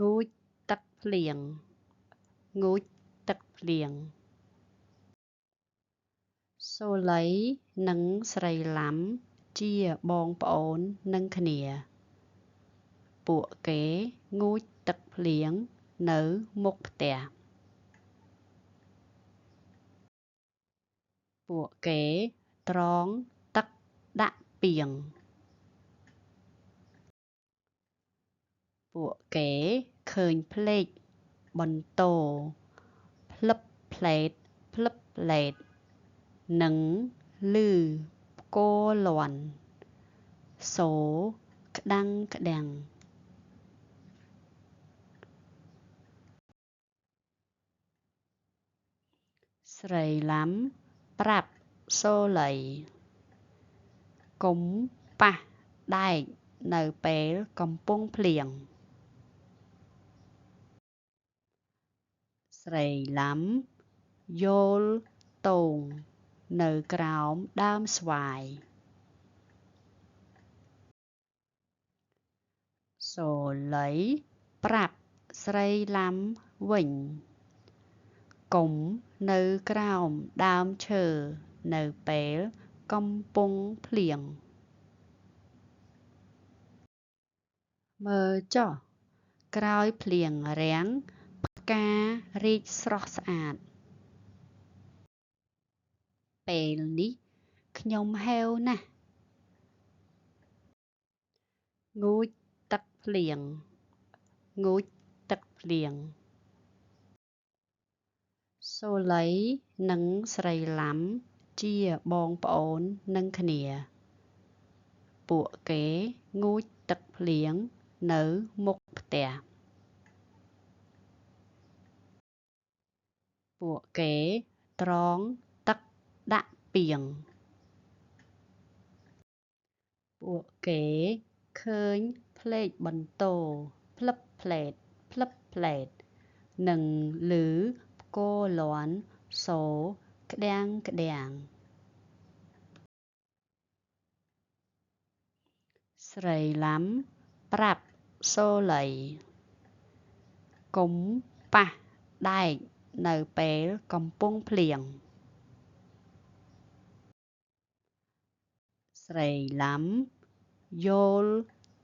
ងូចទឹកភ្លៀងងូចទឹកភ្លៀងសូលីនិងស្រីឡាំជាបងប្អូននឹងគ្នាពួកគេងូចទឹកភ្លៀងនៅមុខផ្ទះពួកគេត្រងទឹកដាក់ពាងពួកគេឃើញភ្លេចបន្ទោភ្លឹបភ្លែតភ្លឹបភ្លែតនិងឮផ្គរលាន់សូរក្តាំងក្តាំងស្រីឡាំប្រាប់សូលីកុំប៉ះដែកនៅពេលកំពុងភ្លៀងស្រីឡាំយល់ទងនៅក្រោមដើមស្វាយសូលីប្រាប់ស្រីឡាំវិញកុំនៅក្រោមដើមឈើនៅពេលកំពុងភ្លៀងមើលចុះក្រោយភ្លៀងរាំងផ្ការីកស្រស់ស្អាតពេលនេះខ្ញុំហេវណាស់ងូចទឹកភ្លៀងងូចទឹកភ្លៀងសូលីនិងស្រីឡាំជាបងប្អូននឹងគ្នាពួកគេងូចទឹកភ្លៀងនៅមុខផ្ទះពួកគេត្រងទឹកដាក់ពាងពួកគេឃើញភ្លេចបន្ទោភ្លឹបភ្លែតភ្លឹបភ្លែតនិងឮផ្គរលាន់សូរក្តាំងក្តាំងស្រីឡាំប្រាប់សូលីកុំប៉ះដែកនៅពេលកំពុងភ្លៀងស្រីឡាំយល់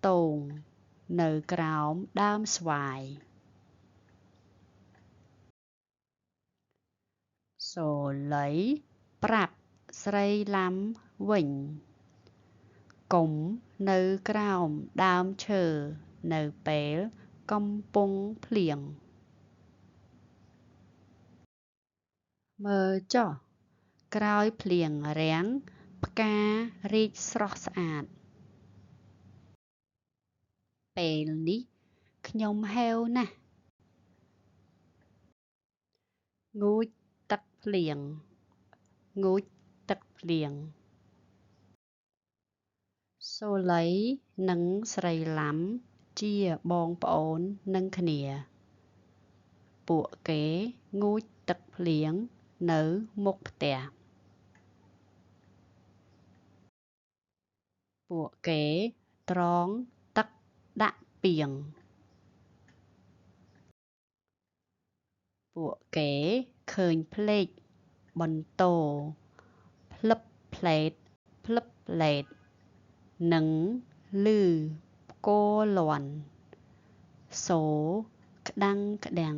ទងនៅក្រោមដើមស្វាយសូលីប្រាប់ស្រីឡាំវិញកុំនៅក្រោមដើមឈើនៅពេលកំពុងភ្លៀងមើលចុះក្រោយភ្លៀងរាំងផ្ការីកស្រស់ស្អាតពេលនេះខ្ញុំហេវណាស់ងូចទឹកភ្លៀងងូចទឹកភ្លៀងសូលីនិងស្រីឡាំជាបងប្អូននឹងគ្នាពួកគេងូចទឹកភ្លៀងនៅមុខផ្ទះពួកគេត្រងទឹកដាក់ពាងពួកគេឃើញភ្លេចបន្ទោភ្លឹបភ្លែតភ្លឹបភ្លែតនិងឮផ្គរលាន់សូរក្តាំងក្តាំង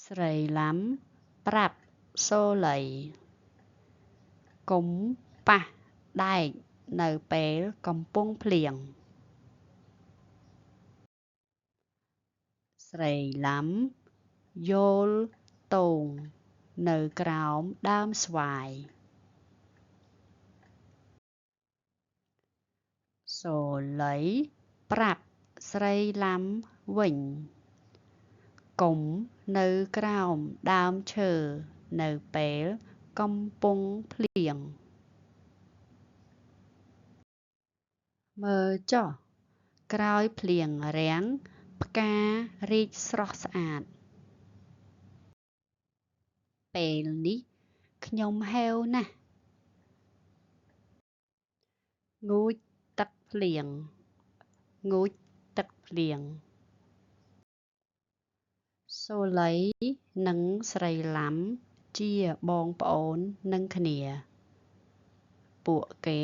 ស្រីឡាំប្រាប់សូលីកុំប៉ះដែកនៅពេលកំពុងភ្លៀងស្រីឡាំយល់ទងនៅក្រោមដើមស្វាយសូលីប្រាប់ស្រីឡាំវិញកុំនៅក្រោមដើមឈើនៅពេលកំពុងភ្លៀងមើលចុះក្រោយភ្លៀងរាំងផ្ការីកស្រស់ស្អាតពេលនេះខ្ញុំហេវណាស់ ងូចទឹកភ្លៀងងូចទឹកភ្លៀងសូលីនិងស្រីឡាំជាបងប្អូននឹងគ្នាពួកគេ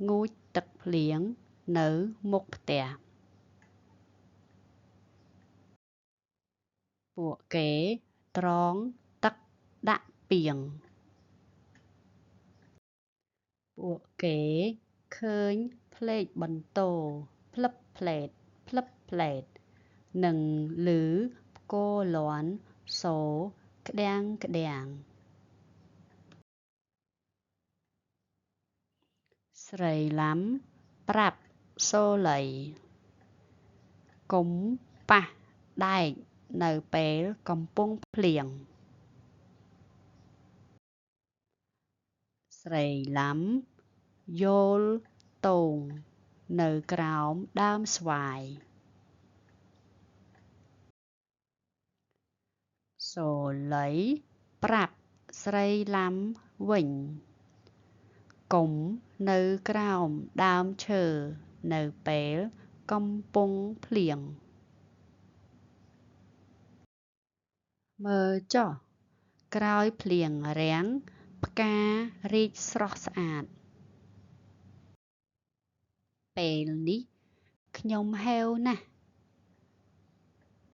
ងូចទឹកភ្លៀងនៅមុខផ្ទះពួកគេត្រងទឹកដាក់ពាងពួកគេឃើញផ្លេកបន្ទោភ្លឹបភ្លែតភ្លឹបភ្លែតនិងឮផ្គរលាន់សូរក្ដាំងក្ដាំងស្រីឡាំប្រាប់សូលីកុំប៉ះដែកនៅពេលកំពុងភ្លៀងស្រីឡាំយល់ទងនៅក្រោមដើមស្វាយសូលីប្រាប់ស្រីឡាំវិញកុំនៅក្រោមដើមឈើនៅពេលកំពុងភ្លៀងមើលចុះក្រោយភ្លៀងរាំងផ្ការីកស្រស់ស្អាតពេលនេះខ្ញុំហេវណាស់